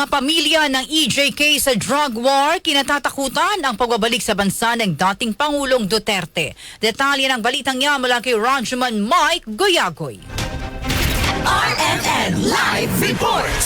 Mga pamilya ng EJK sa drug war, kinatatakutan ang pagbabalik sa bansa ng dating Pangulong Duterte. Detalye ng balitang yan mula kay Rajuman Mike Goyagoy. RMN Live Report!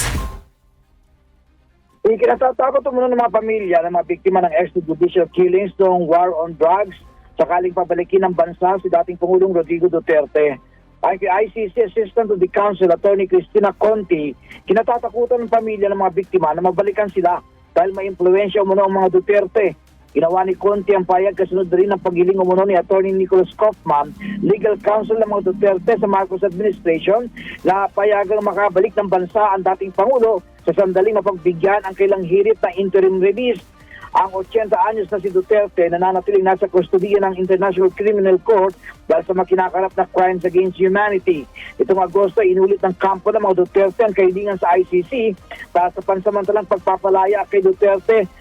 Ikinatatakot muna ng mga pamilya ng mga biktima ng extrajudicial killings noong war on drugs sakaling pabalikin ng bansa si dating Pangulong Rodrigo Duterte. Ayon kay ICC Assistant to the Council, Attorney Cristina Conti, kinatatakutan ng pamilya ng mga biktima na mabalikan sila dahil may impluwensya umano ang mga Duterte. Ginawa ni Conti ang payag kasunod rin ng paghiling umano ni Attorney Nicholas Kaufman, Legal Counsel ng mga Duterte sa Marcos Administration, na payagang makabalik ng bansa ang dating Pangulo sa sandaling mapagbigyan ang kailang hirit ng interim release. Ang 80 anyos na si Duterte nananatiling nasa kustudiya ng International Criminal Court dahil sa makinakarap na crimes against humanity. Itong Agosto, inulit ng kampo ng mga Duterte ang kahilingan sa ICC para sa pansamantalang pagpapalaya kay Duterte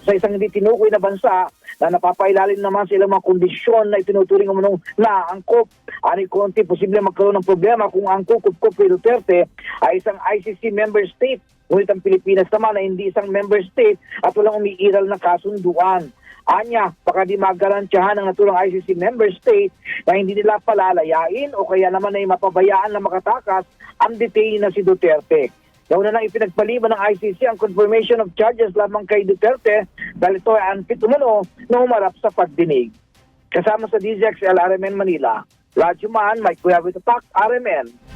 sa isang hindi tinukoy na bansa na napapailalim naman sa ilang mga kondisyon na itinuturing umunong na angkop. Ani Conti, posible magkaroon ng problema kung ang kukup-kup kay Duterte ay isang ICC member state. Ngunit ang Pilipinas naman ay hindi isang member state at walang umiiral na kasunduan. Anya, baka di magarantyahan ng naturang ICC member state na hindi nila palalayain o kaya naman ay mapabayaan na makatakas ang detainee na si Duterte. Nauna nang ipinagpaliban ng ICC ang confirmation of charges lamang kay Duterte dahil ito ay unfit umano na humarap sa pagdinig. Kasama sa DZXL RMN Manila, Rajuman, Mike Kuya with the Talk, RMN.